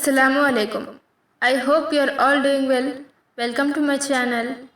Assalamu alaikum. I hope you are all doing well. Welcome to my channel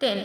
10।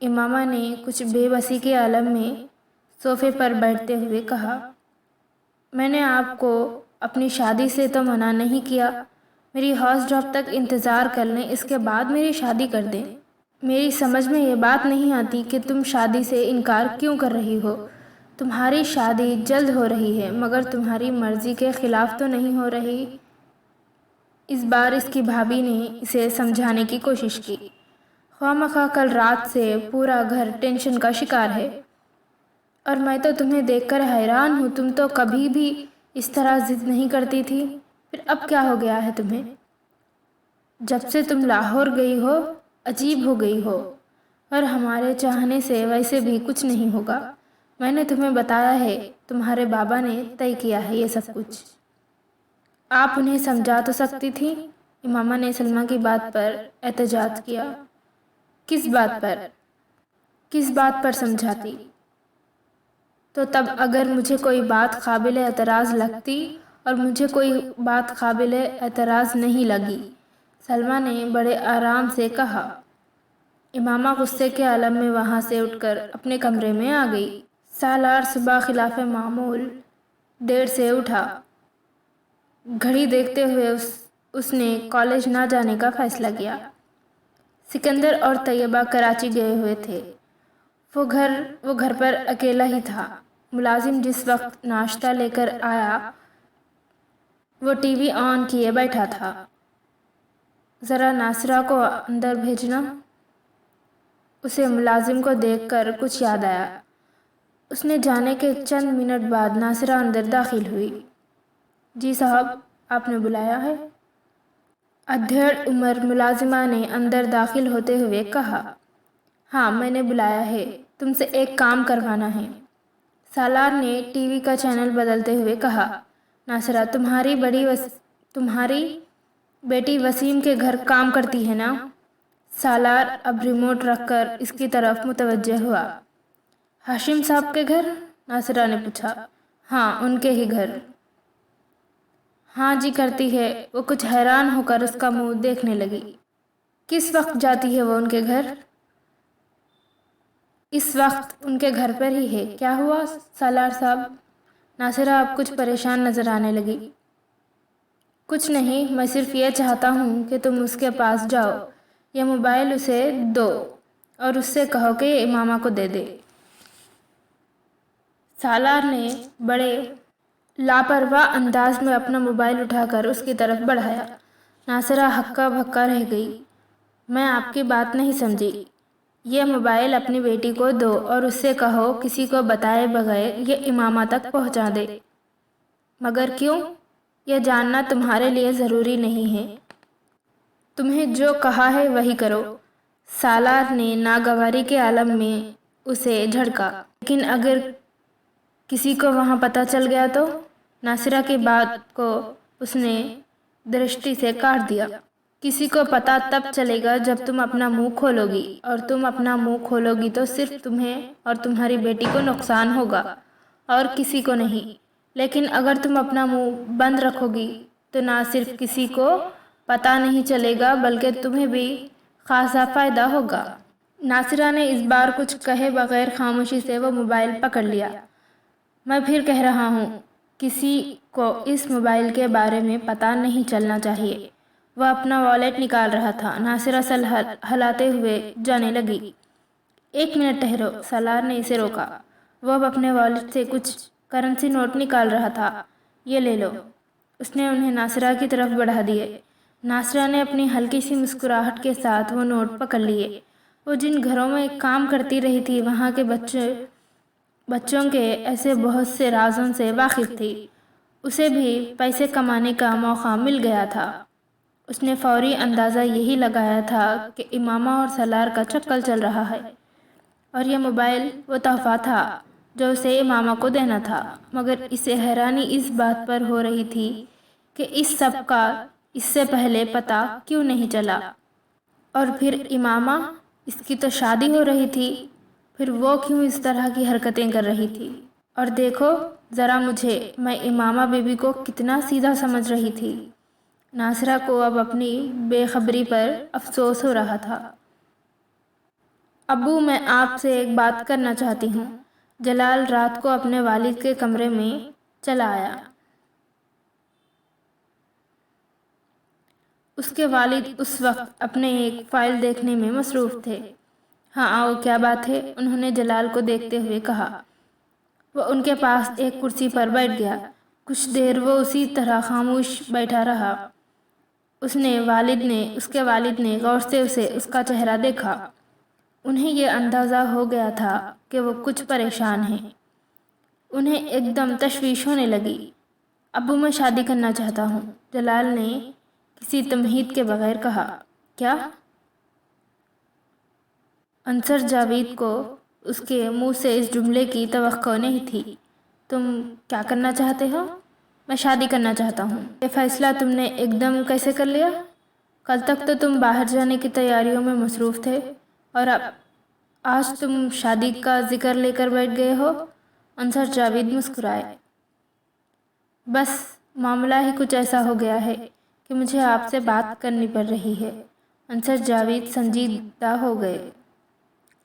امامہ نے کچھ بے بسی کے عالم میں صوفے پر بیٹھتے ہوئے کہا، میں نے آپ کو اپنی شادی سے تو منع نہیں کیا، میری ہاؤس ڈراپ تک انتظار کر لیں، اس کے بعد میری شادی کر دیں۔ میری سمجھ میں یہ بات نہیں آتی کہ تم شادی سے انکار کیوں کر رہی ہو۔ تمہاری شادی جلد ہو رہی ہے، مگر تمہاری مرضی کے خلاف تو نہیں ہو رہی۔ اس بار اس کی بھابھی نے اسے سمجھانے کی کوشش کی، خواہ مخواہ کل رات سے پورا گھر ٹینشن کا شکار ہے، اور میں تو تمہیں دیکھ کر حیران ہوں، تم تو کبھی بھی اس طرح ضد نہیں کرتی تھی، پھر اب کیا ہو گیا ہے تمہیں؟ جب سے تم لاہور گئی ہو عجیب ہو گئی ہو، اور ہمارے چاہنے سے ویسے بھی کچھ نہیں ہوگا۔ میں نے تمہیں بتایا ہے، تمہارے بابا نے طے کیا ہے یہ سب کچھ۔ آپ انہیں سمجھا تو سکتی تھی۔ امامہ نے سلمیٰ کی بات پر احتجاج کیا۔ کس بات پر؟ کس بات پر سمجھاتی؟ تو تب اگر مجھے کوئی بات قابل اعتراض لگتی، اور مجھے کوئی بات قابل اعتراض نہیں لگی، سلمیٰ نے بڑے آرام سے کہا۔ امامہ غصے کے عالم میں وہاں سے اٹھ کر اپنے کمرے میں آ گئی۔ سالار صبح خلاف معمول دیر سے اٹھا۔ گھڑی دیکھتے ہوئے اس نے کالج نہ جانے کا فیصلہ کیا۔ سکندر اور طیبہ کراچی گئے ہوئے تھے۔ وہ گھر پر اکیلا ہی تھا۔ ملازم جس وقت ناشتہ لے کر آیا، وہ ٹی وی آن کیے بیٹھا تھا۔ ذرا ناصرہ کو اندر بھیجنا۔ اسے ملازم کو دیکھ کر کچھ یاد آیا۔ اس نے جانے کے چند منٹ بعد ناصرہ اندر داخل ہوئی۔ جی صاحب، آپ نے بلایا ہے؟ ادھیڑ عمر ملازمہ نے اندر داخل ہوتے ہوئے کہا۔ ہاں، میں نے بلایا ہے، تم سے ایک کام کروانا ہے۔ سالار نے ٹی وی کا چینل بدلتے ہوئے کہا۔ ناصرہ، تمہاری بیٹی وسیم کے گھر کام کرتی ہے نا؟ سالار اب ریموٹ رکھ کر اس کی طرف متوجہ ہوا۔ ہاشم صاحب کے گھر؟ ناصرہ نے پوچھا۔ ہاں، ان کے ہی گھر۔ ہاں جی کرتی ہے، وہ کچھ حیران ہو کر اس کا منہ دیکھنے لگی۔ کس وقت جاتی ہے وہ ان کے گھر؟ اس وقت ان کے گھر پر ہی ہے۔ کیا ہوا سالار صاحب؟ ناصرہ اب کچھ پریشان نظر آنے لگی۔ کچھ نہیں، میں صرف یہ چاہتا ہوں کہ تم اس کے پاس جاؤ، یہ موبائل اسے دو، اور اس سے کہو کہ یہ امامہ کو دے دے۔ سالار نے بڑے لاپرواہ انداز میں اپنا موبائل اٹھا کر اس کی طرف بڑھایا۔ ناصرہ ہکا بھکا رہ گئی۔ میں آپ کی بات نہیں سمجھی۔ یہ موبائل اپنی بیٹی کو دو، اور اس سے کہو کسی کو بتائے بغیر یہ امامہ تک پہنچا دے۔ مگر کیوں؟ یہ جاننا تمہارے لیے ضروری نہیں ہے۔ تمہیں جو کہا ہے وہی کرو۔ سالار نے ناگواری کے عالم میں اسے جھڑکا۔ لیکن اگر کسی کو وہاں پتہ چل گیا تو؟ ناصرہ کی بات کو اس نے درشٹی سے کاٹ دیا۔ کسی کو پتہ تب چلے گا جب تم اپنا منہ کھولو گی، اور تم اپنا منہ کھولو گی تو صرف تمہیں اور تمہاری بیٹی کو نقصان ہوگا، اور کسی کو نہیں۔ لیکن اگر تم اپنا منہ بند رکھو گی تو نہ صرف کسی کو پتہ نہیں چلے گا بلکہ تمہیں بھی خاصا فائدہ ہوگا۔ ناصرہ نے اس بار کچھ کہے بغیر خاموشی سے وہ موبائل پکڑ لیا۔ میں پھر کہہ رہا ہوں، کسی کو اس موبائل کے بارے میں پتہ نہیں چلنا چاہیے۔ وہ اپنا والیٹ نکال رہا تھا۔ ناصرہ سر ہلاتے ہوئے جانے لگی۔ ایک منٹ ٹھہرو، سالار نے اسے روکا۔ وہ اب اپنے والیٹ سے کچھ کرنسی نوٹ نکال رہا تھا۔ یہ لے لو۔ اس نے انہیں ناصرہ کی طرف بڑھا دیے۔ ناصرہ نے اپنی ہلکی سی مسکراہٹ کے ساتھ وہ نوٹ پکڑ لیے۔ وہ جن گھروں میں کام کرتی رہی تھی، وہاں کے بچوں کے ایسے بہت سے رازوں سے واقف تھی۔ اسے بھی پیسے کمانے کا موقع مل گیا تھا۔ اس نے فوری اندازہ یہی لگایا تھا کہ امامہ اور سالار کا چکر چل رہا ہے، اور یہ موبائل وہ تحفہ تھا جو اسے امامہ کو دینا تھا۔ مگر اسے حیرانی اس بات پر ہو رہی تھی کہ اس سب کا اس سے پہلے پتہ کیوں نہیں چلا۔ اور پھر امامہ، اس کی تو شادی ہو رہی تھی، پھر وہ کیوں اس طرح کی حرکتیں کر رہی تھی؟ اور دیکھو ذرا مجھے، میں امامہ بی بی کو کتنا سیدھا سمجھ رہی تھی۔ ناصرہ کو اب اپنی بے خبری پر افسوس ہو رہا تھا۔ ابو میں آپ سے ایک بات کرنا چاہتی ہوں۔ جلال رات کو اپنے والد کے کمرے میں چلا آیا۔ اس کے والد اس وقت اپنے ایک فائل دیکھنے میں مصروف تھے۔ ہاں آؤ، کیا بات ہے؟ انہوں نے جلال کو دیکھتے ہوئے کہا۔ وہ ان کے پاس ایک کرسی پر بیٹھ گیا۔ کچھ دیر وہ اسی طرح خاموش بیٹھا رہا۔ اس کے والد نے غور سے اسے اس کا چہرہ دیکھا۔ انہیں یہ اندازہ ہو گیا تھا کہ وہ کچھ پریشان ہیں۔ انہیں ایک دم تشویش ہونے لگی۔ ابو میں شادی کرنا چاہتا ہوں، جلال نے کسی تمہید کے بغیر کہا۔ کیا؟ انصر جاوید کو اس کے منہ سے اس جملے کی توقع نہیں تھی۔ تم کیا کرنا چاہتے ہو؟ میں شادی کرنا چاہتا ہوں۔ یہ فیصلہ تم نے ایک دم کیسے کر لیا؟ کل تک تو تم باہر جانے کی تیاریوں میں مصروف تھے اور اب آج تم شادی کا ذکر لے کر بیٹھ گئے ہو۔ انصر جاوید مسکرائے۔ بس معاملہ ہی کچھ ایسا ہو گیا ہے کہ مجھے آپ سے بات کرنی پڑ رہی ہے۔ انصر جاوید سنجیدہ ہو گئے۔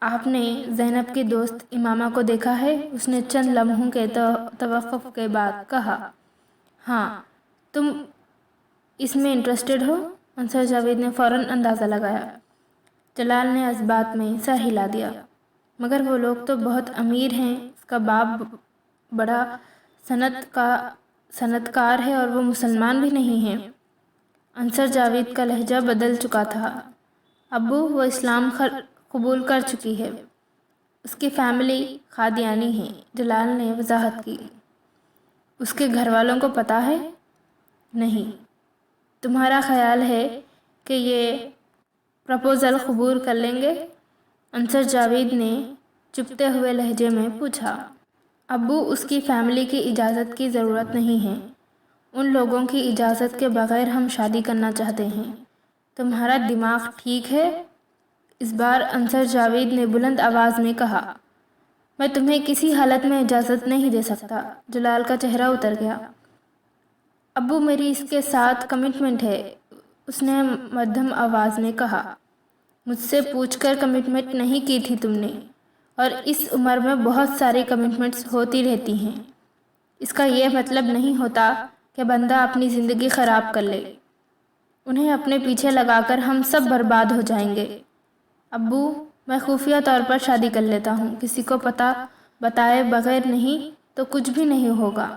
آپ نے زینب کی دوست امامہ کو دیکھا ہے؟ اس نے چند لمحوں کے توقف کے بعد کہا۔ ہاں، تم اس میں انٹرسٹڈ ہو؟ انصر جاوید نے فوراً اندازہ لگایا۔ جلال نے اس بات میں سر ہلا دیا۔ مگر وہ لوگ تو بہت امیر ہیں، اس کا باپ بڑا صنعت کار ہے اور وہ مسلمان بھی نہیں ہیں۔ انصر جاوید کا لہجہ بدل چکا تھا۔ ابو، وہ اسلام قبول کر چکی ہے۔ اس کی فیملی قادیانی ہے، جلال نے وضاحت کی۔ اس کے گھر والوں کو پتہ ہے؟ نہیں۔ تمہارا خیال ہے کہ یہ پرپوزل قبول کر لیں گے؟ انصر جاوید نے چبھتے ہوئے لہجے میں پوچھا۔ ابو، اس کی فیملی کی اجازت کی ضرورت نہیں ہے۔ ان لوگوں کی اجازت کے بغیر ہم شادی کرنا چاہتے ہیں۔ تمہارا دماغ ٹھیک ہے؟ اس بار انصر جاوید نے بلند آواز میں کہا۔ میں تمہیں کسی حالت میں اجازت نہیں دے سکتا۔ جلال کا چہرہ اتر گیا۔ ابو، میری اس کے ساتھ کمٹمنٹ ہے، اس نے مدھم آواز میں کہا۔ مجھ سے پوچھ کر کمٹمنٹ نہیں کی تھی تم نے، اور اس عمر میں بہت ساری کمٹمنٹس ہوتی رہتی ہیں۔ اس کا یہ مطلب نہیں ہوتا کہ بندہ اپنی زندگی خراب کر لے۔ انہیں اپنے پیچھے لگا کر ہم سب برباد ہو جائیں گے۔ ابو، میں خفیہ طور پر شادی کر لیتا ہوں، کسی کو پتہ بتائے بغیر نہیں تو کچھ بھی نہیں ہوگا۔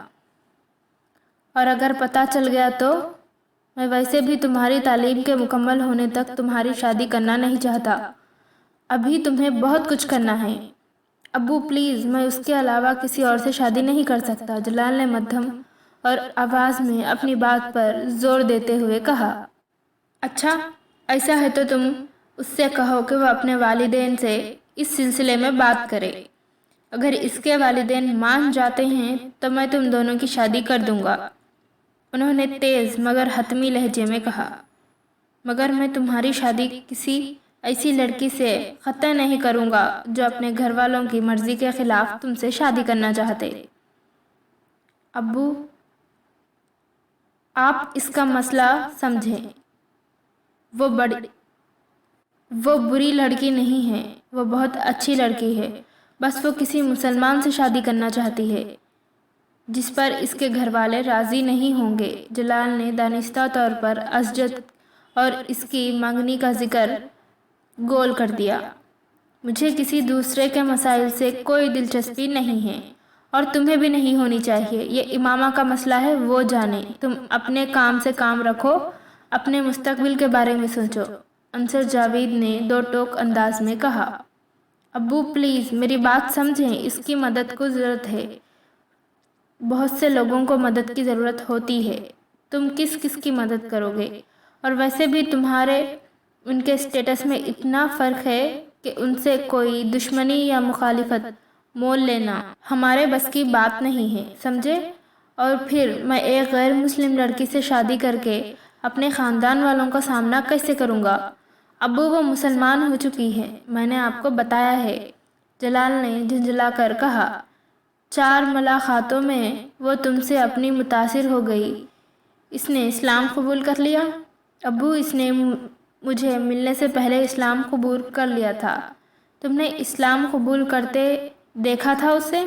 اور اگر پتہ چل گیا تو؟ میں ویسے بھی تمہاری تعلیم کے مکمل ہونے تک تمہاری شادی کرنا نہیں چاہتا۔ ابھی تمہیں بہت کچھ کرنا ہے۔ ابو پلیز، میں اس کے علاوہ کسی اور سے شادی نہیں کر سکتا، جلال نے مدھم اور آواز میں اپنی بات پر زور دیتے ہوئے کہا۔ اچھا، ایسا ہے تو تم اس سے کہو کہ وہ اپنے والدین سے اس سلسلے میں بات کرے۔ اگر اس کے والدین مان جاتے ہیں تو میں تم دونوں کی شادی کر دوں گا، انہوں نے تیز مگر حتمی لہجے میں کہا۔ مگر میں تمہاری شادی کسی ایسی لڑکی سے قطع نہیں کروں گا جو اپنے گھر والوں کی مرضی کے خلاف تم سے شادی کرنا چاہتے۔ ابو، آپ اس کا مسئلہ سمجھیں۔ وہ بری لڑکی نہیں ہے، وہ بہت اچھی لڑکی ہے، بس وہ کسی مسلمان سے شادی کرنا چاہتی ہے جس پر اس کے گھر والے راضی نہیں ہوں گے۔ جلال نے دانستہ طور پر اسجد اور اس کی منگنی کا ذکر گول کر دیا۔ مجھے کسی دوسرے کے مسائل سے کوئی دلچسپی نہیں ہے اور تمہیں بھی نہیں ہونی چاہیے۔ یہ امامہ کا مسئلہ ہے، وہ جانے۔ تم اپنے کام سے کام رکھو، اپنے مستقبل کے بارے میں سوچو، انصر جاوید نے دو ٹوک انداز میں کہا۔ ابو پلیز میری بات سمجھیں، اس کی مدد کو ضرورت ہے۔ بہت سے لوگوں کو مدد کی ضرورت ہوتی ہے، تم کس کی مدد کرو گے؟ اور ویسے بھی تمہارے ان کے سٹیٹس میں اتنا فرق ہے کہ ان سے کوئی دشمنی یا مخالفت مول لینا ہمارے بس کی بات نہیں ہے، سمجھے؟ اور پھر میں ایک غیر مسلم لڑکی سے شادی کر کے اپنے خاندان والوں کا سامنا کیسے کروں گا؟ ابو، وہ مسلمان ہو چکی ہے، میں نے آپ کو بتایا ہے، جلال نے جھنجھلا کر کہا۔ 4 ملاقاتوں میں وہ تم سے اپنی متاثر ہو گئی، اس نے اسلام قبول کر لیا؟ ابو، اس نے مجھے ملنے سے پہلے اسلام قبول کر لیا تھا، تم نے اسلام قبول کرتے دیکھا تھا اسے؟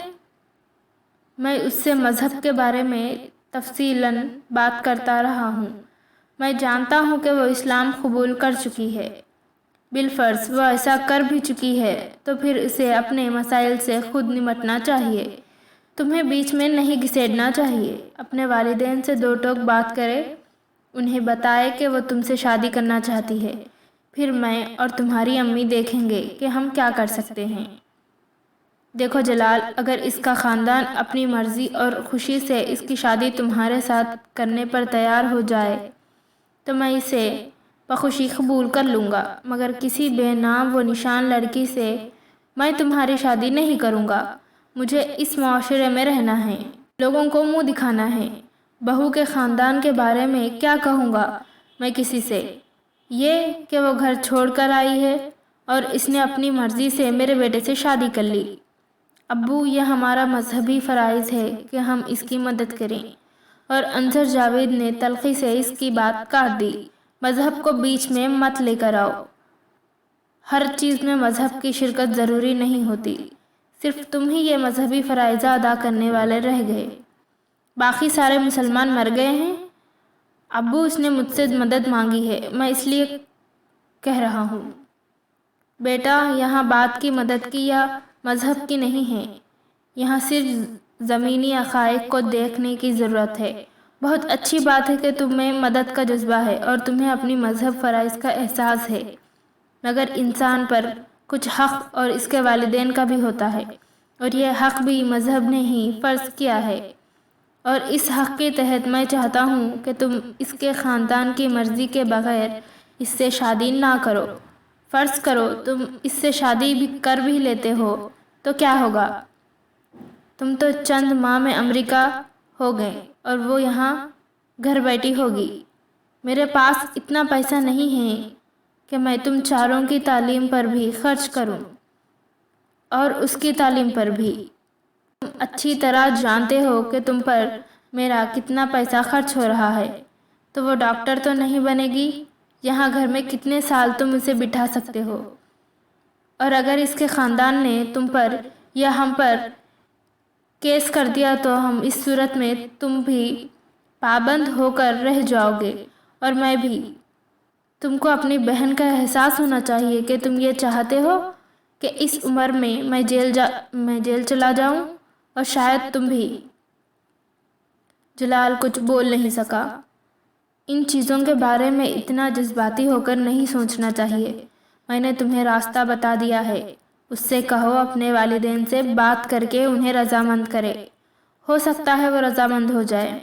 میں اس سے مذہب کے بارے میں تفصیلاً بات کرتا رہا ہوں۔ میں جانتا ہوں کہ وہ اسلام قبول کر چکی ہے۔ بالفرض وہ ایسا کر بھی چکی ہے تو پھر اسے اپنے مسائل سے خود نمٹنا چاہیے، تمہیں بیچ میں نہیں گھسیٹنا چاہیے۔ اپنے والدین سے دو ٹوک بات کرے، انہیں بتائے کہ وہ تم سے شادی کرنا چاہتی ہے، پھر میں اور تمہاری امی دیکھیں گے کہ ہم کیا کر سکتے ہیں۔ دیکھو جلال، اگر اس کا خاندان اپنی مرضی اور خوشی سے اس کی شادی تمہارے ساتھ کرنے پر تیار ہو جائے تو میں اسے بخوشی قبول کر لوں گا، مگر کسی بے نام و نشان لڑکی سے میں تمہاری شادی نہیں کروں گا۔ مجھے اس معاشرے میں رہنا ہے، لوگوں کو منہ دکھانا ہے۔ بہو کے خاندان کے بارے میں کیا کہوں گا میں کسی سے؟ یہ کہ وہ گھر چھوڑ کر آئی ہے اور اس نے اپنی مرضی سے میرے بیٹے سے شادی کر لی۔ ابو، یہ ہمارا مذہبی فرائض ہے کہ ہم اس کی مدد کریں۔ اور انصر جاوید نے تلخی سے اس کی بات کاٹ دی۔ مذہب کو بیچ میں مت لے کر آؤ، ہر چیز میں مذہب کی شرکت ضروری نہیں ہوتی، صرف تم ہی یہ مذہبی فرائض ادا کرنے والے رہ گئے، باقی سارے مسلمان مر گئے ہیں۔ ابو، اس نے مجھ سے مدد مانگی ہے، میں اس لیے کہہ رہا ہوں۔ بیٹا، یہاں بات کی مدد کی یا مذہب کی نہیں ہے، یہاں صرف زمینی حقائق کو دیکھنے کی ضرورت ہے۔ بہت اچھی بات ہے کہ تمہیں مدد کا جذبہ ہے اور تمہیں اپنی مذہب فرائض کا احساس ہے، مگر انسان پر کچھ حق اور اس کے والدین کا بھی ہوتا ہے، اور یہ حق بھی مذہب نے ہی فرض کیا ہے، اور اس حق کے تحت میں چاہتا ہوں کہ تم اس کے خاندان کی مرضی کے بغیر اس سے شادی نہ کرو۔ فرض کرو تم اس سے شادی بھی کر بھی لیتے ہو تو کیا ہوگا؟ تم تو چند ماہ میں امریکہ ہو گئے اور وہ یہاں گھر بیٹھی ہوگی۔ میرے پاس اتنا پیسہ نہیں ہے کہ میں تم چاروں کی تعلیم پر بھی خرچ کروں، اور اس کی تعلیم پر بھی۔ تم اچھی طرح جانتے ہو کہ تم پر میرا کتنا پیسہ خرچ ہو رہا ہے، تو وہ ڈاکٹر تو نہیں بنے گی۔ یہاں گھر میں کتنے سال تم اسے بٹھا سکتے ہو؟ اور اگر اس کے خاندان نے تم پر یا ہم پر کیس کر دیا تو ہم اس صورت میں تم بھی پابند ہو کر رہ جاؤ گے، اور میں بھی۔ تم کو اپنی بہن کا احساس ہونا چاہیے کہ تم یہ چاہتے ہو کہ اس عمر میں میں جیل چلا جاؤں، اور شاید تم بھی۔ جلال کچھ بول نہیں سکا۔ ان چیزوں کے بارے میں اتنا جذباتی ہو کر نہیں سوچنا چاہیے۔ میں نے تمہیں راستہ بتا دیا ہے، اس سے کہو اپنے والدین سے بات کر کے انہیں رضامند کرے، ہو سکتا ہے وہ رضامند ہو جائے۔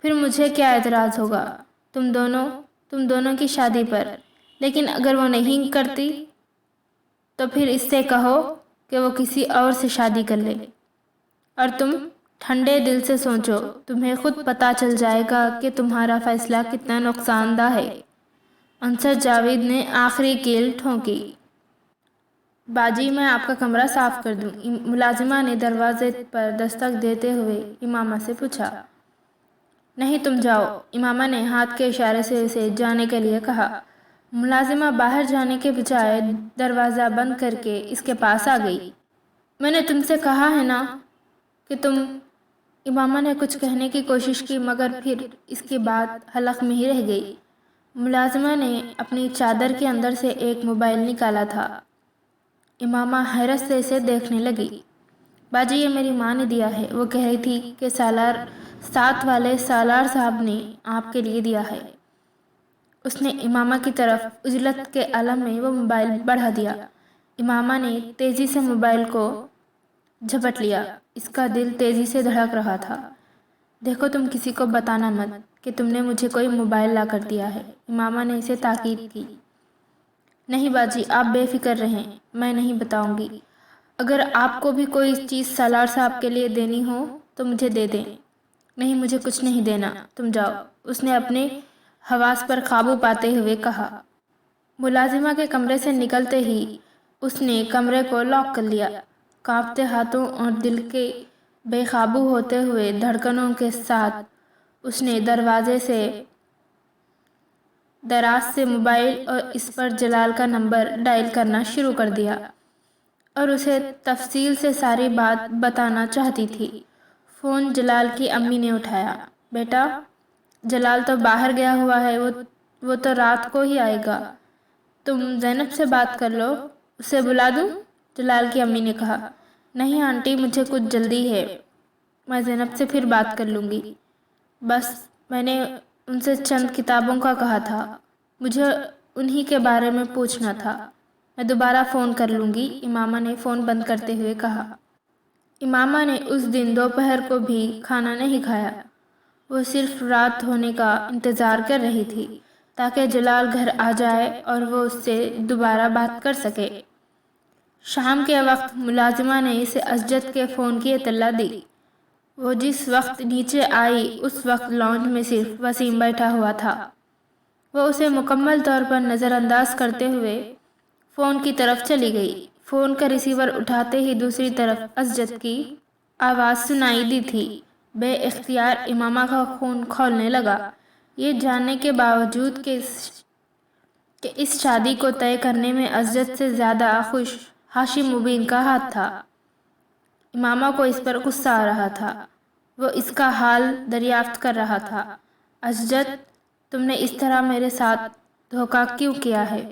پھر مجھے کیا اعتراض ہوگا تم دونوں کی شادی پر، لیکن اگر وہ نہیں کرتی تو پھر اس سے کہو کہ وہ کسی اور سے شادی کر لے، اور تم ٹھنڈے دل سے سوچو، تمہیں خود پتہ چل جائے گا کہ تمہارا فیصلہ کتنا نقصان دہ ہے۔ انصر جاوید نے آخری کیل ٹھونکی۔ باجی، میں آپ کا کمرہ صاف کر دوں؟ ملازمہ نے دروازے پر دستک دیتے ہوئے امامہ سے پوچھا۔ نہیں، تم جاؤ، امامہ نے ہاتھ کے اشارے سے اسے جانے کے لیے کہا۔ ملازمہ باہر جانے کے بجائے دروازہ بند کر کے اس کے پاس آ گئی۔ میں نے تم سے کہا ہے نا کہ تم۔ امامہ نے کچھ کہنے کی کوشش کی مگر پھر اس کی بات حلق میں ہی رہ گئی۔ ملازمہ نے اپنی چادر کے اندر سے ایک موبائل نکالا تھا۔ امامہ حیرت سے اسے دیکھنے لگی۔ باجی، یہ میری ماں نے دیا ہے، وہ کہہ رہی تھی کہ ساتھ والے سالار صاحب نے آپ کے لیے دیا ہے۔ اس نے امامہ کی طرف عجلت کے عالم میں وہ موبائل بڑھا دیا۔ امامہ نے تیزی سے موبائل کو جھپٹ لیا، اس کا دل تیزی سے دھڑک رہا تھا۔ دیکھو، تم کسی کو بتانا مت کہ تم نے مجھے کوئی موبائل لا کر دیا ہے، امامہ نے اسے تاکید کی۔ نہیں باجی، آپ بے فکر رہیں، میں نہیں بتاؤں گی۔ اگر آپ کو بھی کوئی چیز سالار صاحب کے لیے دینی ہو تو مجھے دے دیں۔ نہیں، مجھے کچھ نہیں دینا، تم جاؤ، اس نے اپنے حواس پر قابو پاتے ہوئے کہا۔ ملازمہ کے کمرے سے نکلتے ہی اس نے کمرے کو لاک کر لیا۔ کانپتے ہاتھوں اور دل کے بے قابو ہوتے ہوئے دھڑکنوں کے ساتھ اس نے دروازے سے دراز سے موبائل اور اس پر جلال کا نمبر ڈائل کرنا شروع کر دیا اور اسے تفصیل سے ساری بات بتانا چاہتی تھی۔ فون جلال کی امی نے اٹھایا۔ بیٹا، جلال تو باہر گیا ہوا ہے، وہ تو رات کو ہی آئے گا، تم زینب سے بات کر لو۔ اسے بلا دوں؟ جلال کی امی نے کہا۔ نہیں آنٹی، مجھے کچھ جلدی ہے، میں زینب سے پھر بات کر لوں گی۔ بس میں نے ان سے چند کتابوں کا کہا تھا، مجھے انہی کے بارے میں پوچھنا تھا، میں دوبارہ فون کر لوں گی، امامہ نے فون بند کرتے ہوئے کہا۔ امامہ نے اس دن دوپہر کو بھی کھانا نہیں کھایا، وہ صرف رات ہونے کا انتظار کر رہی تھی تاکہ جلال گھر آ جائے اور وہ اس سے دوبارہ بات کر سکے۔ شام کے وقت ملازمہ نے اسے اسجد کے فون کی اطلاع دی۔ وہ جس وقت نیچے آئی اس وقت لاؤنج میں صرف وسیم بیٹھا ہوا تھا۔ وہ اسے مکمل طور پر نظر انداز کرتے ہوئے فون کی طرف چلی گئی۔ فون کا ریسیور اٹھاتے ہی دوسری طرف اسجد کی آواز سنائی دی تھی۔ بے اختیار امامہ کا خون کھولنے لگا، یہ جاننے کے باوجود کہ اس شادی کو طے کرنے میں اسجد سے زیادہ خوش ہاشم مبین کا ہاتھ تھا۔ امامہ کو اس پر غصہ آ رہا تھا، وہ اس کا حال دریافت کر رہا تھا۔ اسجد، تم نے اس طرح میرے ساتھ دھوکہ کیوں کیا ہے؟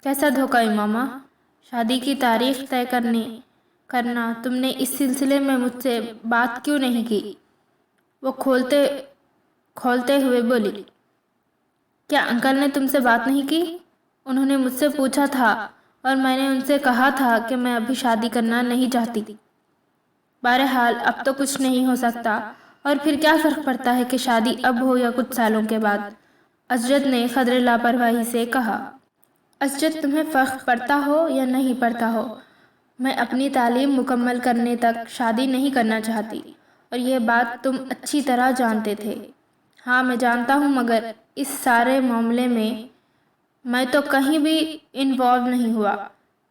کیسا دھوکہ امامہ؟ شادی کی تاریخ طے کرنا تم نے اس سلسلے میں مجھ سے بات کیوں نہیں کی؟ وہ کھولتے ہوئے بولی۔ کیا انکل نے تم سے بات نہیں کی؟ انہوں نے مجھ سے پوچھا تھا اور میں نے ان سے کہا تھا کہ میں ابھی شادی کرنا نہیں چاہتی۔ بہرحال اب تو کچھ نہیں ہو سکتا، اور پھر کیا فرق پڑتا ہے کہ شادی اب ہو یا کچھ سالوں کے بعد؟ اسجد نے قدر لاپرواہی سے کہا۔ اسجد، تمہیں فرق پڑتا ہو یا نہیں پڑتا ہو، میں اپنی تعلیم مکمل کرنے تک شادی نہیں کرنا چاہتی، اور یہ بات تم اچھی طرح جانتے تھے۔ ہاں میں جانتا ہوں، مگر اس سارے معاملے میں تو کہیں بھی انوالو نہیں ہوا۔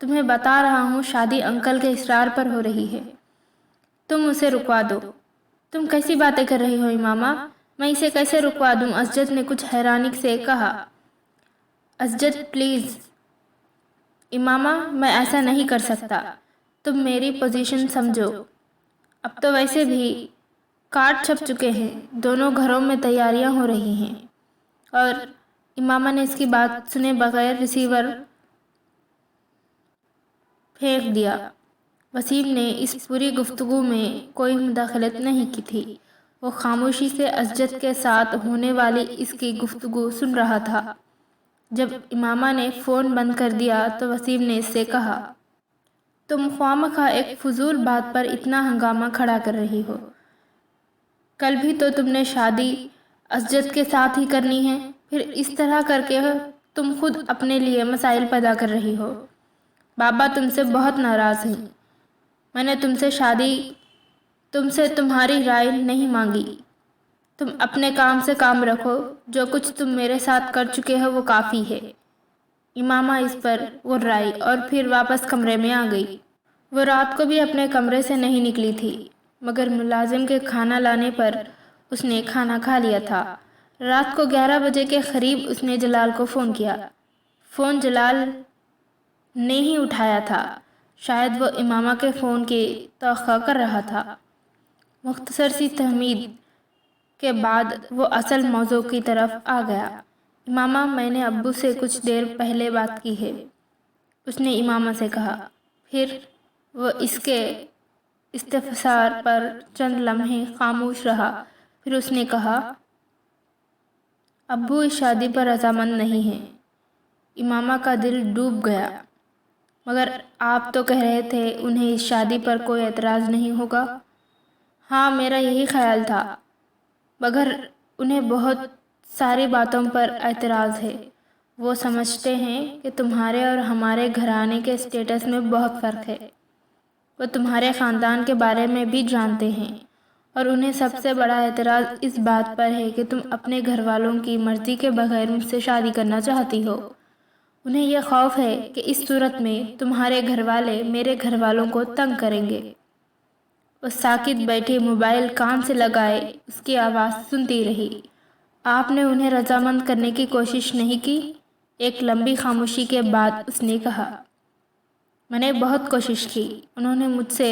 تمہیں بتا رہا ہوں، شادی انکل کے اصرار پر ہو رہی ہے، تم اسے رکوا دو۔ تم کیسی باتیں کر رہی ہو امامہ؟ میں اسے کیسے رکوا دوں؟ اسجد نے کچھ حیرانی سے کہا۔ اسجد پلیز امامہ، میں ایسا نہیں کر سکتا، تم میری پوزیشن سمجھو۔ اب تو ویسے بھی کارڈ چھپ چکے ہیں، دونوں گھروں میں تیاریاں ہو رہی ہیں۔ اور امامہ نے اس کی بات سنے بغیر ریسیور پھینک دیا۔ وسیم نے اس پوری گفتگو میں کوئی مداخلت نہیں کی تھی، وہ خاموشی سے اسجد کے ساتھ ہونے والی اس کی گفتگو سن رہا تھا۔ جب امامہ نے فون بند کر دیا تو وسیم نے اس سے کہا، تم خواہ ایک فضول بات پر اتنا ہنگامہ کھڑا کر رہی ہو۔ کل بھی تو تم نے شادی اسجد کے ساتھ ہی کرنی ہے، پھر اس طرح کر کے تم خود اپنے لیے مسائل پیدا کر رہی ہو۔ بابا تم سے بہت ناراض ہیں، میں نے تم سے تمہاری رائے نہیں مانگی، تم اپنے کام سے کام رکھو، جو کچھ تم میرے ساتھ کر چکے ہو وہ کافی ہے۔ امامہ اس پر غرائی اور پھر واپس کمرے میں آ گئی۔ وہ رات کو بھی اپنے کمرے سے نہیں نکلی تھی، مگر ملازم کے کھانا لانے پر اس نے کھانا کھا لیا تھا۔ رات کو 11 بجے کے قریب اس نے جلال کو فون کیا۔ فون جلال نے ہی اٹھایا تھا، شاید وہ امامہ کے فون کی توقع کر رہا تھا۔ مختصر سی تمہید کے بعد وہ اصل موضوع کی طرف آ گیا۔ امامہ، میں نے ابو سے کچھ دیر پہلے بات کی ہے، اس نے امامہ سے کہا۔ پھر وہ اس کے استفسار پر چند لمحے خاموش رہا، پھر اس نے کہا، ابو اس شادی پر رضامند نہیں ہیں۔ امامہ کا دل ڈوب گیا۔ مگر آپ تو کہہ رہے تھے انہیں اس شادی پر کوئی اعتراض نہیں ہوگا۔ ہاں میرا یہی خیال تھا، مگر انہیں بہت ساری باتوں پر اعتراض ہے۔ وہ سمجھتے ہیں کہ تمہارے اور ہمارے گھرانے کے اسٹیٹس میں بہت فرق ہے۔ وہ تمہارے خاندان کے بارے میں بھی جانتے ہیں، اور انہیں سب سے بڑا اعتراض اس بات پر ہے کہ تم اپنے گھر والوں کی مرضی کے بغیر مجھ سے شادی کرنا چاہتی ہو۔ انہیں یہ خوف ہے کہ اس صورت میں تمہارے گھر والے میرے گھر والوں کو تنگ کریں گے۔ وہ ساکت بیٹھی موبائل کان سے لگائے اس کی آواز سنتی رہی۔ آپ نے انہیں رضامند کرنے کی کوشش نہیں کی؟ ایک لمبی خاموشی کے بعد اس نے کہا، میں نے بہت کوشش کی۔ انہوں نے مجھ سے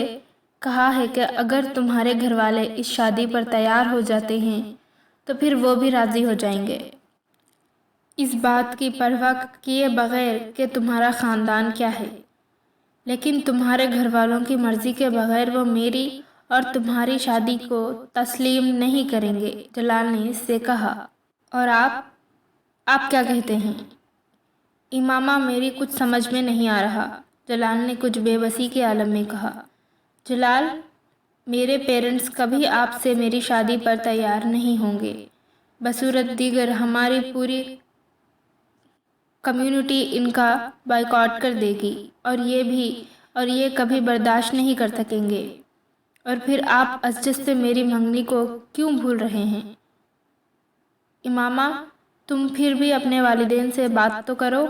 کہا ہے کہ اگر تمہارے گھر والے اس شادی پر تیار ہو جاتے ہیں تو پھر وہ بھی راضی ہو جائیں گے، اس بات کی پرواہ کیے بغیر کہ تمہارا خاندان کیا ہے۔ لیکن تمہارے گھر والوں کی مرضی کے بغیر وہ میری اور تمہاری شادی کو تسلیم نہیں کریں گے، جلال نے اس سے کہا۔ اور آپ کیا کہتے ہیں؟ امامہ، میری کچھ سمجھ میں نہیں آ رہا، جلال نے کچھ بے بسی کے عالم میں کہا۔ جلال، میرے پیرنٹس کبھی آپ سے میری شادی پر تیار نہیں ہوں گے، بصورت دیگر ہماری پوری کمیونٹی ان کا بائیکاٹ کر دے گی، اور یہ کبھی برداشت نہیں کر سکیں گے۔ اور پھر آپ ازجد سے میری منگنی کو کیوں بھول رہے ہیں؟ امامہ، تم پھر بھی اپنے والدین سے بات تو کرو،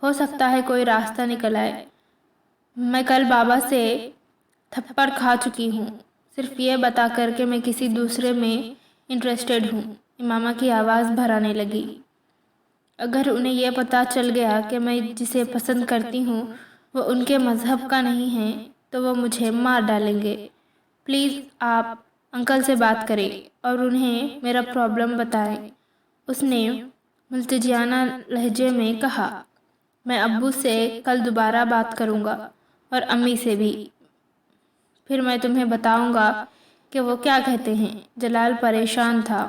ہو سکتا ہے کوئی راستہ نکل آئے۔ میں کل بابا سے تھپڑ کھا چکی ہوں، صرف یہ بتا کر کہ میں کسی دوسرے میں انٹرسٹڈ ہوں۔ امامہ کی آواز بھر آنے لگی۔ اگر انہیں یہ پتہ چل گیا کہ میں جسے پسند کرتی ہوں وہ ان کے مذہب کا نہیں ہے تو وہ مجھے مار ڈالیں گے۔ پلیز آپ انکل سے بات کریں اور انہیں میرا پرابلم بتائیں، اس نے ملتجیانہ لہجے میں کہا۔ میں ابو سے کل دوبارہ بات کروں گا اور امی سے بھی، پھر میں تمہیں بتاؤں گا کہ وہ کیا کہتے ہیں۔ جلال پریشان تھا۔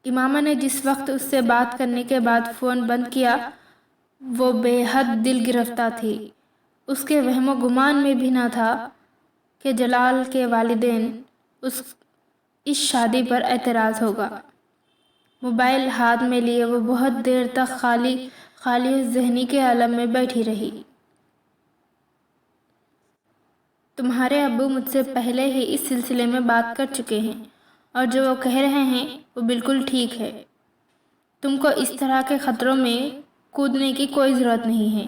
امامہ نے جس وقت اس سے بات کرنے کے بعد فون بند کیا وہ بے حد دل گرفتہ تھی۔ اس کے وہم و گمان میں بھی نہ تھا کہ جلال کے والدین اس شادی پر اعتراض ہوگا۔ موبائل ہاتھ میں لیے وہ بہت دیر تک خالی ذہنی کے عالم میں بیٹھی رہی۔ تمہارے ابو مجھ سے پہلے ہی اس سلسلے میں بات کر چکے ہیں اور جو وہ کہہ رہے ہیں وہ بالکل ٹھیک ہے۔ تم کو اس طرح کے خطروں میں کودنے کی کوئی ضرورت نہیں ہے،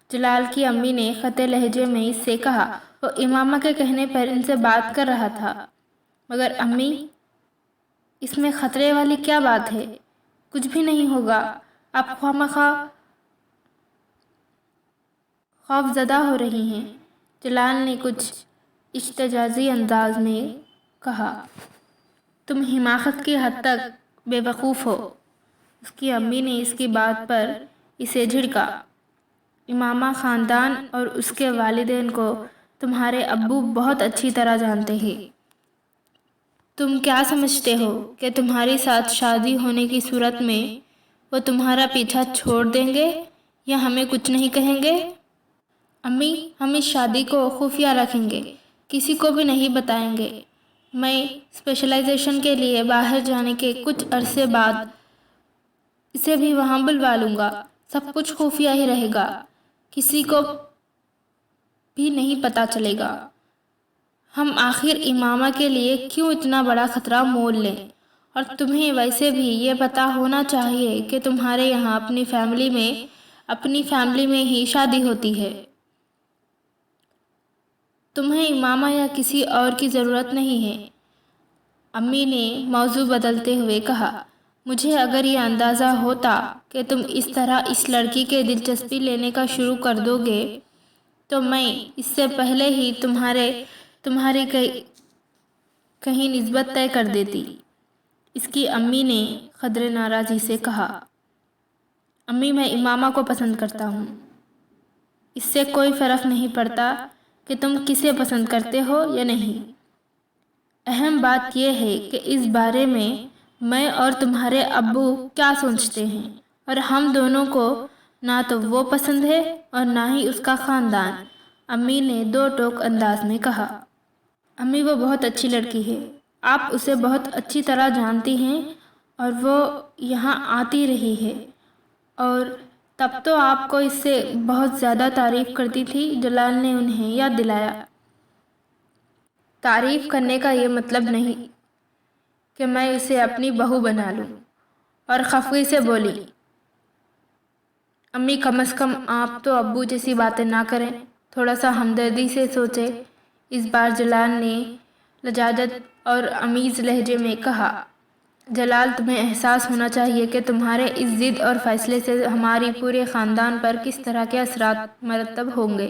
جلال کی امی نے قطع لہجے میں اس سے کہا۔ وہ امامہ کے کہنے پر ان سے بات کر رہا تھا، مگر امی، اس میں خطرے والی کیا بات ہے؟ کچھ بھی نہیں ہوگا، آپ خواہ خوف زدہ ہو رہی ہیں، جلال نے کچھ احتجاجی انداز میں کہا۔ تم حماقت کی حد تک بے وقوف ہو، اس کی امی نے اس کی بات پر اسے جھڑکا۔ امامہ خاندان اور اس کے والدین کو تمہارے ابو بہت اچھی طرح جانتے ہیں۔ تم کیا سمجھتے ہو کہ تمہاری ساتھ شادی ہونے کی صورت میں وہ تمہارا پیچھا چھوڑ دیں گے یا ہمیں کچھ نہیں کہیں گے؟ امی، ہم اس شادی کو خفیہ رکھیں گے، کسی کو بھی نہیں بتائیں گے۔ میں اسپیشلائزیشن کے لیے باہر جانے کے کچھ عرصے بعد اسے بھی وہاں بلوا لوں گا، سب کچھ خفیہ ہی رہے گا، کسی کو بھی نہیں پتہ چلے گا۔ ہم آخر امامہ کے لیے کیوں اتنا بڑا خطرہ مول لیں؟ اور تمہیں ویسے بھی یہ پتہ ہونا چاہیے کہ تمہارے یہاں اپنی فیملی میں ہی شادی ہوتی ہے۔ تمہیں امامہ یا کسی اور کی ضرورت نہیں ہے۔ امی نے موضوع بدلتے ہوئے کہا، مجھے اگر یہ اندازہ ہوتا کہ تم اس طرح اس لڑکی کے دلچسپی لینے کا شروع کر دو گے تو میں اس سے پہلے ہی تمہاری کہیں نسبت طے کر دیتی، اس کی امی نے قدرے ناراضی سے کہا۔ امی، میں امامہ کو پسند کرتا ہوں، اس سے کوئی فرق نہیں پڑتا کہ تم کسے پسند کرتے ہو یا نہیں۔ اہم بات یہ ہے کہ اس بارے میں اور تمہارے ابو کیا سوچتے ہیں، اور ہم دونوں کو نہ تو وہ پسند ہے اور نہ ہی اس کا خاندان، امی نے دو ٹوک انداز میں کہا۔ امی، وہ بہت اچھی لڑکی ہے، آپ اسے بہت اچھی طرح جانتی ہیں اور وہ یہاں آتی رہی ہے، اور تب تو آپ کو اس سے بہت زیادہ تعریف کرتی تھی، جلال نے انہیں یاد دلایا۔ تعریف کرنے کا یہ مطلب نہیں کہ میں اسے اپنی بہو بنا لوں، اور خفگی سے بولی، امی کم از کم آپ تو ابو جیسی باتیں نہ کریں، تھوڑا سا ہمدردی سے سوچیں۔ اس بار جلال نے لجاجت اور امیز لہجے میں کہا۔ جلال، تمہیں احساس ہونا چاہیے کہ تمہارے اس ضد اور فیصلے سے ہماری پورے خاندان پر کس طرح کے اثرات مرتب ہوں گے۔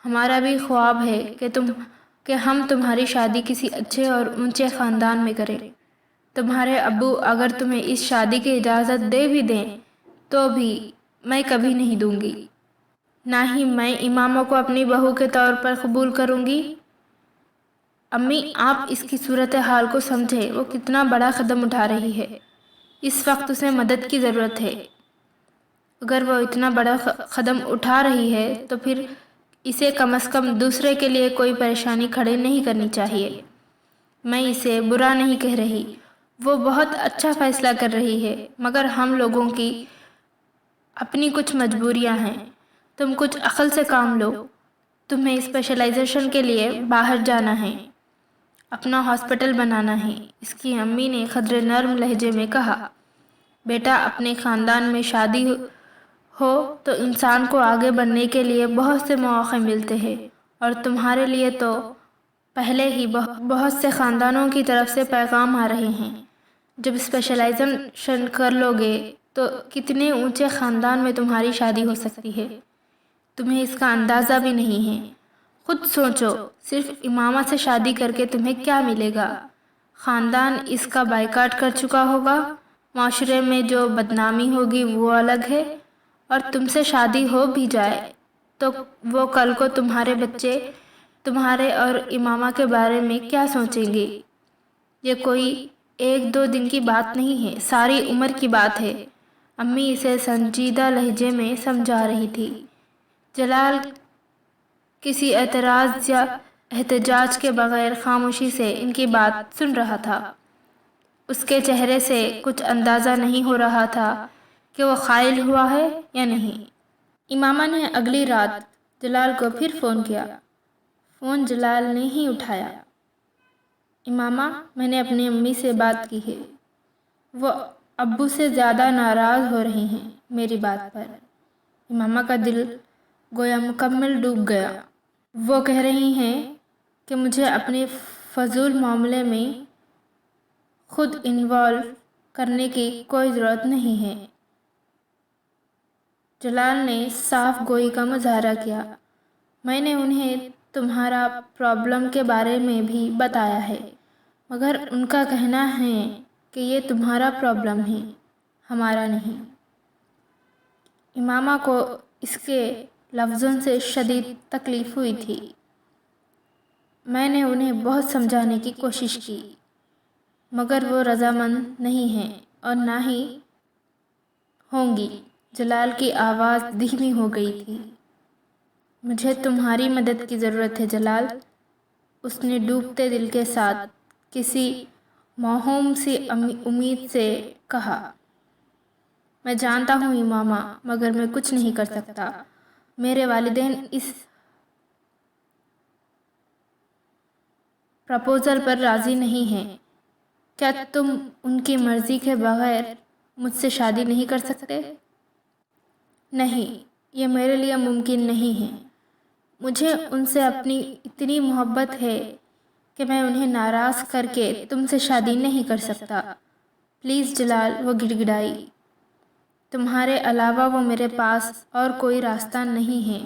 ہمارا بھی خواب ہے کہ ہم تمہاری شادی کسی اچھے اور اونچے خاندان میں کریں۔ تمہارے ابو اگر تمہیں اس شادی کی اجازت دے بھی دیں تو بھی میں کبھی نہیں دوں گی، نہ ہی میں امامہ کو اپنی بہو کے طور پر قبول کروں گی۔ امی، آپ اس کی صورتحال کو سمجھیں، وہ کتنا بڑا قدم اٹھا رہی ہے۔ اس وقت اسے مدد کی ضرورت ہے۔ اگر وہ اتنا بڑا قدم اٹھا رہی ہے تو پھر اسے کم از کم دوسرے کے لیے کوئی پریشانی کھڑی نہیں کرنی چاہیے۔ میں اسے برا نہیں کہہ رہی، وہ بہت اچھا فیصلہ کر رہی ہے، مگر ہم لوگوں کی اپنی کچھ مجبوریاں ہیں۔ تم کچھ عقل سے کام لو۔ تمہیں اسپیشلائزیشن کے لیے باہر جانا ہے، اپنا ہاسپٹل بنانا ہے۔ اس کی امی نے قدرے نرم لہجے میں کہا، بیٹا، اپنے خاندان میں شادی ہو تو انسان کو آگے بڑھنے کے لیے بہت سے مواقع ملتے ہیں، اور تمہارے لیے تو پہلے ہی بہت سے خاندانوں کی طرف سے پیغام آ رہے ہیں۔ جب اسپیشلائزیشن کر لو گے تو کتنے اونچے خاندان میں تمہاری شادی ہو سکتی ہے، تمہیں اس کا اندازہ بھی نہیں ہے۔ خود سوچو، صرف امامہ سے شادی کر کے تمہیں کیا ملے گا؟ خاندان اس کا بائیکاٹ کر چکا ہوگا، معاشرے میں جو بدنامی ہوگی وہ الگ ہے، اور تم سے شادی ہو بھی جائے تو وہ کل کو تمہارے بچے تمہارے اور امامہ کے بارے میں کیا سوچیں گے؟ یہ کوئی ایک دو دن کی بات نہیں ہے، ساری عمر کی بات ہے۔ امی اسے سنجیدہ لہجے میں سمجھا رہی تھی۔ جلال کسی اعتراض یا احتجاج کے بغیر خاموشی سے ان کی بات سن رہا تھا۔ اس کے چہرے سے کچھ اندازہ نہیں ہو رہا تھا کہ وہ قائل ہوا ہے یا نہیں۔ امامہ نے اگلی رات جلال کو پھر فون کیا۔ فون جلال نے ہی اٹھایا۔ امامہ، میں نے اپنی امی سے بات کی ہے، وہ ابو سے زیادہ ناراض ہو رہی ہیں میری بات پر۔ امامہ کا دل گویا مکمل ڈوب گیا۔ وہ کہہ رہی ہیں کہ مجھے اپنے فضول معاملے میں خود انوالو کرنے کی کوئی ضرورت نہیں ہے۔ جلال نے صاف گوئی کا مظاہرہ کیا۔ میں نے انہیں تمہارا پرابلم کے بارے میں بھی بتایا ہے، مگر ان کا کہنا ہے کہ یہ تمہارا پرابلم ہے، ہمارا نہیں۔ امامہ کو اس کے لفظوں سے شدید تکلیف ہوئی تھی۔ میں نے انہیں بہت سمجھانے کی کوشش کی، مگر وہ رضامند نہیں ہیں اور نہ ہی ہوں گی۔ جلال کی آواز دھیمی ہو گئی تھی۔ مجھے تمہاری مدد کی ضرورت ہے جلال، اس نے ڈوبتے دل کے ساتھ کسی موہوم سی امید سے کہا۔ میں جانتا ہوں امامہ، مگر میں کچھ نہیں کر سکتا۔ میرے والدین اس پرپوزل پر راضی نہیں ہیں۔ کیا تم ان کی مرضی کے بغیر مجھ سے شادی نہیں کر سکتے؟ نہیں، یہ میرے لیے ممکن نہیں ہے۔ مجھے ان سے اپنی اتنی محبت ہے کہ میں انہیں ناراض کر کے تم سے شادی نہیں کر سکتا۔ پلیز جلال، وہ گڑ گڑائی، تمہارے علاوہ وہ میرے پاس اور کوئی راستہ نہیں ہے۔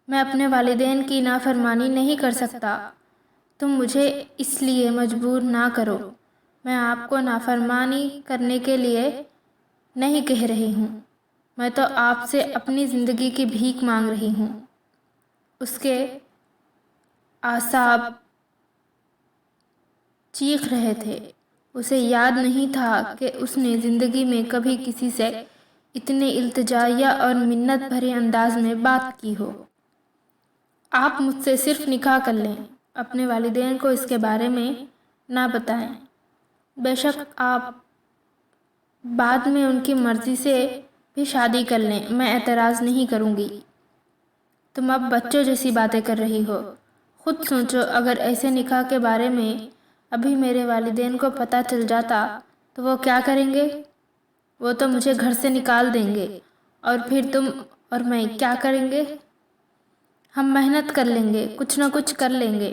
میں اپنے والدین کی نافرمانی نہیں کر سکتا۔ تم مجھے اس لیے مجبور نہ کرو۔ میں آپ کو نافرمانی کرنے کے لیے نہیں کہہ رہی ہوں، میں تو آپ سے اپنی زندگی کی بھیک مانگ رہی ہوں۔ اس کے اعصاب چیخ رہے تھے۔ اسے یاد نہیں تھا کہ اس نے زندگی میں کبھی کسی سے اتنے التجائیہ اور منت بھرے انداز میں بات کی ہو۔ آپ مجھ سے صرف نکاح کر لیں، اپنے والدین کو اس کے بارے میں نہ بتائیں۔ بے شک آپ بعد میں ان کی مرضی سے بھی شادی کر لیں، میں اعتراض نہیں کروں گی۔ تم اب بچوں جیسی باتیں کر رہی ہو۔ خود سوچو، اگر ایسے نکاح کے بارے میں ابھی میرے والدین کو پتہ چل جاتا تو وہ کیا کریں گے؟ وہ تو مجھے گھر سے نکال دیں گے، اور پھر تم اور میں کیا کریں گے؟ ہم محنت کر لیں گے، کچھ نہ کچھ کر لیں گے۔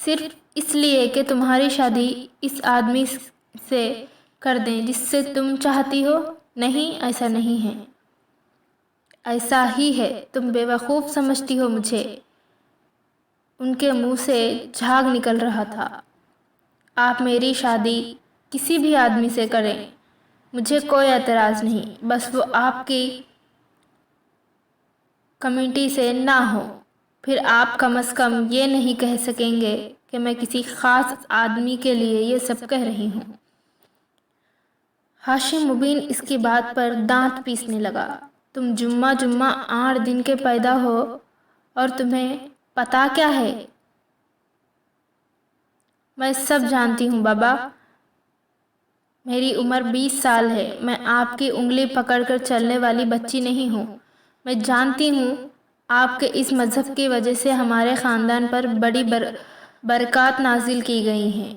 صرف اس لیے کہ تمہاری شادی اس آدمی سے کر دیں جس سے تم چاہتی ہو؟ نہیں، ایسا نہیں ہے۔ ایسا ہی ہے، تم بیوقوف سمجھتی ہو مجھے۔ ان کے منہ سے جھاگ نکل رہا تھا۔ آپ میری شادی کسی بھی آدمی سے کریں، مجھے کوئی اعتراض نہیں، بس وہ آپ کی کمیٹی سے نہ ہو۔ پھر آپ کم از کم یہ نہیں کہہ سکیں گے کہ میں کسی خاص آدمی کے لیے یہ سب کہہ رہی ہوں۔ ہاشم مبین اس کی بات پر دانت پیسنے لگا۔ تم جمعہ 8 دن کے پیدا ہو اور تمہیں پتا کیا ہے؟ میں سب جانتی ہوں بابا، میری عمر 20 سال ہے، میں آپ کی انگلی پکڑ کر چلنے والی بچی نہیں ہوں۔ میں جانتی ہوں آپ کے اس مذہب کی وجہ سے ہمارے خاندان پر بڑی برکات نازل کی گئی ہیں۔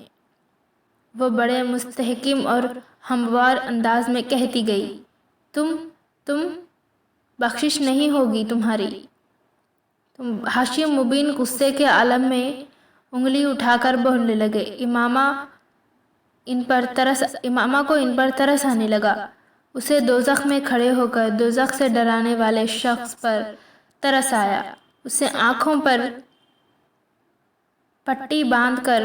وہ بڑے مستحکم اور ہموار انداز میں کہتی گئی۔ تم بخشش نہیں ہوگی تمہاری۔ ہاشم مبین غصے کے عالم میں انگلی اٹھا کر بولنے لگے۔ امامہ کو ان پر ترس آنے لگا۔ اسے دوزخ میں کھڑے ہو کر دوزخ سے ڈرانے والے شخص پر ترس آیا۔ اسے آنکھوں پر پٹی باندھ کر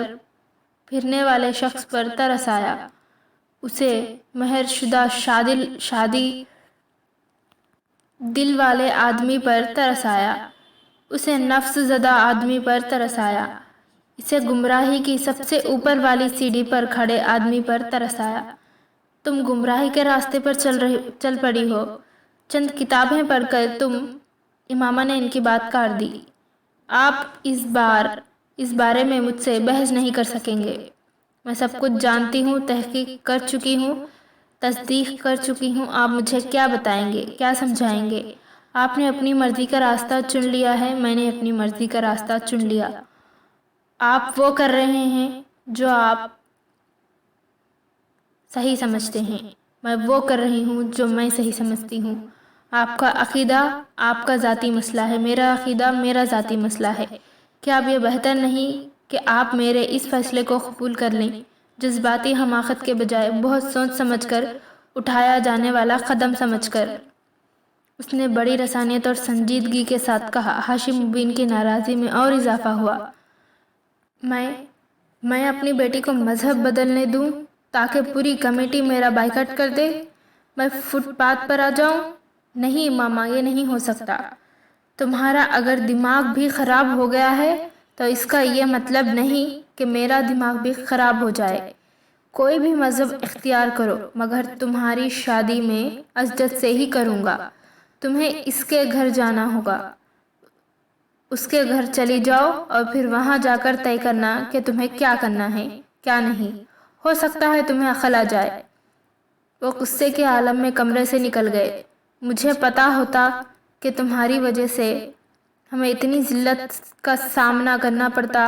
پھرنے والے شخص پر ترس آیا۔ اسے مہر شدہ شادی دل والے آدمی پر ترس آیا۔ اسے نفس زدہ آدمی پر ترس آیا۔ اسے گمراہی کی سب سے اوپر والی سیڑھی پر کھڑے آدمی پر ترس آیا۔ تم گمراہی کے راستے پر چل پڑی ہو۔ چند کتابیں پڑھ کر تم، امامہ نے ان کی بات کاٹ دی، آپ اس بارے میں مجھ سے بحث نہیں کر سکیں گے۔ میں سب کچھ جانتی ہوں، تحقیق کر چکی ہوں، تصدیق کر چکی ہوں۔ آپ مجھے کیا بتائیں گے، کیا سمجھائیں گے؟ آپ نے اپنی مرضی کا راستہ چن لیا ہے، میں نے اپنی مرضی کا راستہ چن لیا۔ آپ وہ کر رہے ہیں جو آپ صحیح سمجھتے ہیں، میں وہ کر رہی ہوں جو میں صحیح سمجھتی ہوں۔ آپ کا عقیدہ آپ کا ذاتی مسئلہ ہے، میرا عقیدہ میرا ذاتی مسئلہ ہے۔ کیا اب یہ بہتر نہیں کہ آپ میرے اس فیصلے کو قبول کر لیں، جذباتی حماقت کے بجائے بہت سوچ سمجھ کر اٹھایا جانے والا قدم سمجھ کر؟ اس نے بڑی رسانیت اور سنجیدگی کے ساتھ کہا۔ ہاشم مبین کی ناراضی میں اور اضافہ ہوا۔ میں اپنی بیٹی کو مذہب بدلنے دوں تاکہ پوری کمیٹی میرا بائیکاٹ کر دے، میں فٹ پاتھ پر آ جاؤں؟ نہیں ماما، یہ نہیں ہو سکتا۔ تمہارا اگر دماغ بھی خراب ہو گیا ہے تو اس کا یہ مطلب نہیں کہ میرا دماغ بھی خراب ہو جائے۔ کوئی بھی مذہب اختیار کرو، مگر تمہاری شادی میں اسجد سے ہی کروں گا۔ تمہیں اس کے گھر جانا ہوگا، اس کے گھر چلی جاؤ اور پھر وہاں جا کر طے کرنا کہ تمہیں کیا کرنا ہے، کیا نہیں۔ ہو سکتا ہے تمہیں عقل آ جائے۔ وہ غصے کے عالم میں کمرے سے نکل گئے۔ مجھے پتا ہوتا کہ تمہاری وجہ سے ہمیں اتنی ذلت کا سامنا کرنا پڑتا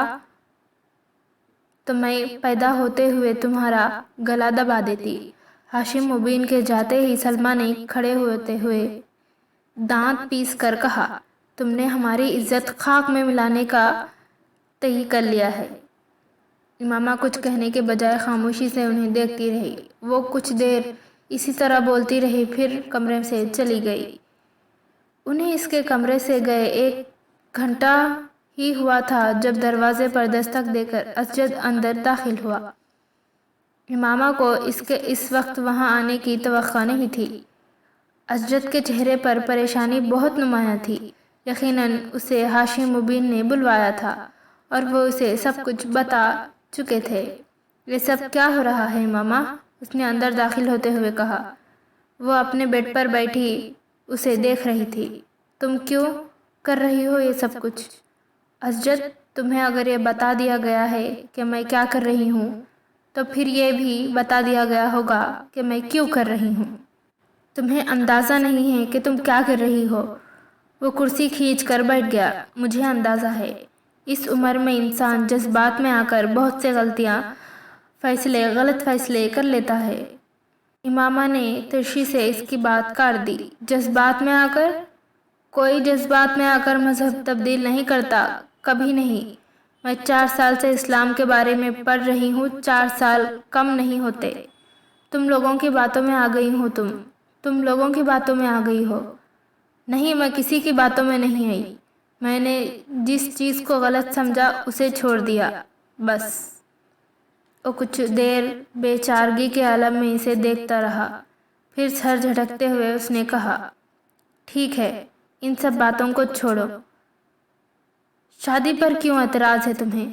تو میں پیدا ہوتے ہوئے تمہارا گلا دبا دیتی۔ ہاشم مبین کے جاتے ہی سلمہ نے کھڑے ہوتے ہوئے دانت پیس کر کہا، تم نے ہماری عزت خاک میں ملانے کا طے کر لیا ہے۔ امامہ کچھ کہنے کے بجائے خاموشی سے انہیں دیکھتی رہی۔ وہ کچھ دیر اسی طرح بولتی رہی، پھر کمرے سے چلی گئی۔ انہیں اس کے کمرے سے گئے 1 گھنٹہ ہی ہوا تھا جب دروازے پر دستک دے کر اسجد اندر داخل ہوا۔ امامہ کو اس کے اس وقت وہاں آنے کی توقع نہیں تھی۔ اسجد کے چہرے پر پریشانی بہت نمایاں تھی۔ یقیناً اسے ہاشم مبین نے بلوایا تھا اور وہ اسے سب کچھ بتا چکے تھے۔ یہ سب کیا ہو رہا ہے امامہ؟ اس نے اندر داخل ہوتے ہوئے کہا۔ وہ اپنے بیڈ پر بیٹھی اسے دیکھ رہی تھی۔ تم کیوں کر رہی ہو یہ سب کچھ؟ اسجد، تمہیں اگر یہ بتا دیا گیا ہے کہ میں کیا کر رہی ہوں تو پھر یہ بھی بتا دیا گیا ہوگا کہ میں کیوں کر رہی ہوں۔ تمہیں اندازہ نہیں ہے کہ تم کیا کر رہی ہو۔ وہ کرسی کھینچ کر بیٹھ گیا۔ مجھے اندازہ ہے۔ اس عمر میں انسان جذبات میں آ کر بہت سے غلط فیصلے کر لیتا ہے۔ امامہ نے ترشی سے اس کی بات کاٹ دی۔ جذبات میں آ کر؟ کوئی جذبات میں آ کر مذہب تبدیل نہیں کرتا، کبھی نہیں۔ میں 4 سال سے اسلام کے بارے میں پڑھ رہی ہوں، 4 سال کم نہیں ہوتے۔ تم لوگوں کی باتوں میں آ گئی ہوں، تم لوگوں کی باتوں میں آ گئی ہو۔ نہیں، میں کسی کی باتوں میں نہیں آئی، میں نے جس چیز کو غلط سمجھا اسے چھوڑ دیا، بس۔ وہ کچھ دیر بے چارگی کے عالم میں اسے دیکھتا رہا، پھر سر جھٹکتے ہوئے اس نے کہا، ٹھیک ہے، ان سب باتوں کو چھوڑو۔ شادی پر کیوں اعتراض ہے تمہیں؟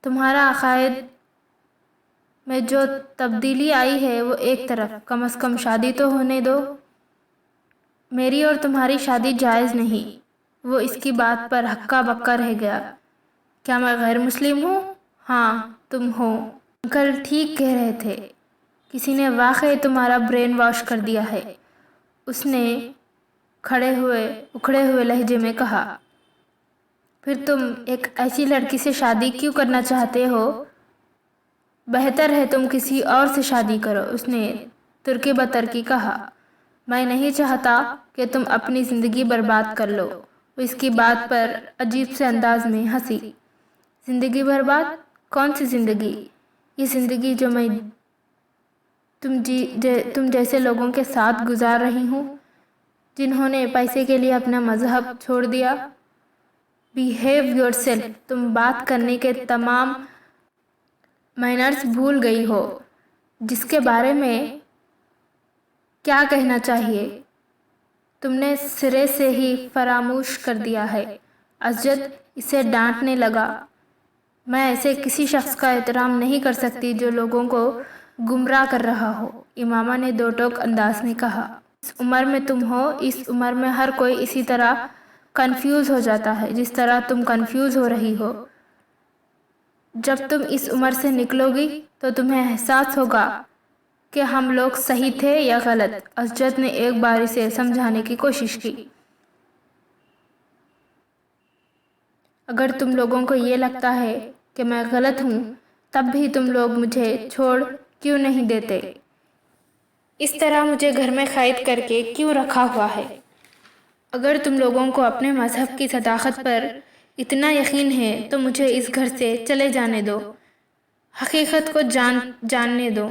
تمہارا عقائد میں جو تبدیلی آئی ہے وہ ایک طرف، کم از کم شادی تو ہونے دو۔ میری اور تمہاری شادی جائز نہیں۔ وہ اس کی بات پر ہکا بکا رہ گیا۔ کیا میں غیر مسلم ہوں؟ ہاں، تم ہو۔ انکل ٹھیک کہہ رہے تھے، کسی نے واقعی تمہارا برین واش کر دیا ہے، اس نے اکھڑے ہوئے لہجے میں کہا۔ پھر تم ایک ایسی لڑکی سے شادی کیوں کرنا چاہتے ہو؟ بہتر ہے تم کسی اور سے شادی کرو، اس نے ترکی بترکی کہا۔ میں نہیں چاہتا کہ تم اپنی زندگی برباد کر لو۔ وہ اس کی بات پر عجیب سے انداز میں ہنسی۔ زندگی برباد؟ کون سی زندگی؟ یہ زندگی جو میں تم جیسے لوگوں کے ساتھ گزار رہی ہوں، جنہوں نے پیسے کے لیے اپنا مذہب چھوڑ دیا۔ Behave your self. تم بات کرنے کے تمام مینرز بھول گئی ہو۔ جس کے بارے میں کیا کہنا چاہیے تم نے سرے سے ہی فراموش کر دیا ہے۔ اسجد اسے ڈانٹنے لگا۔ میں ایسے کسی شخص کا احترام نہیں کر سکتی جو لوگوں کو گمراہ کر رہا ہو، امامہ نے دو ٹوک انداز میں کہا۔ اس عمر میں تم ہو، اس عمر میں ہر کوئی اسی طرح کنفیوز ہو جاتا ہے جس طرح تم کنفیوز ہو رہی ہو۔ جب تم اس عمر سے نکلو گی تو تمہیں احساس ہوگا کہ ہم لوگ صحیح تھے یا غلط۔ اسجد نے ایک بار اسے سمجھانے کی کوشش کی۔ اگر تم لوگوں کو یہ لگتا ہے کہ میں غلط ہوں، تب بھی تم لوگ مجھے چھوڑ کیوں نہیں دیتے؟ اس طرح مجھے گھر میں قید کر کے کیوں رکھا ہوا ہے؟ اگر تم لوگوں کو اپنے مذہب کی صداقت پر اتنا یقین ہے تو مجھے اس گھر سے چلے جانے دو، حقیقت کو جاننے دو۔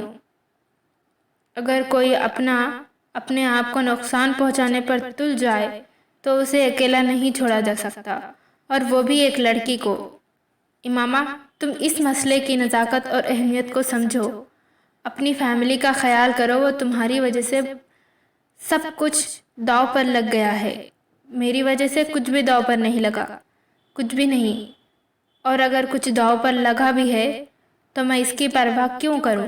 اگر کوئی اپنے آپ کو نقصان پہنچانے پر تل جائے تو اسے اکیلا نہیں چھوڑا جا سکتا، اور وہ بھی ایک لڑکی کو۔ امامہ، تم اس مسئلے کی نزاکت اور اہمیت کو سمجھو۔ اپنی فیملی کا خیال کرو، وہ تمہاری وجہ سے سب کچھ داؤ پر لگ گیا ہے۔ میری وجہ سے کچھ بھی داؤ پر نہیں لگا، کچھ بھی نہیں۔ اور اگر کچھ داؤ پر لگا بھی ہے تو میں اس کی پرواہ کیوں کروں؟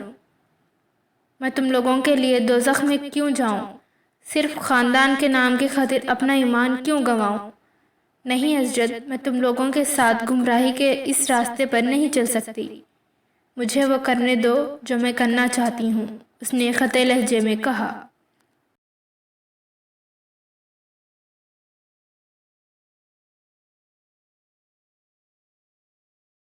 میں تم لوگوں کے لیے دوزخ میں کیوں جاؤں؟ صرف خاندان کے نام کی خاطر اپنا ایمان کیوں گنواؤں؟ نہیں اسجد، میں تم لوگوں کے ساتھ گمراہی کے اس راستے پر نہیں چل سکتی۔ مجھے وہ کرنے دو جو میں کرنا چاہتی ہوں، اس نے خطے لہجے میں کہا۔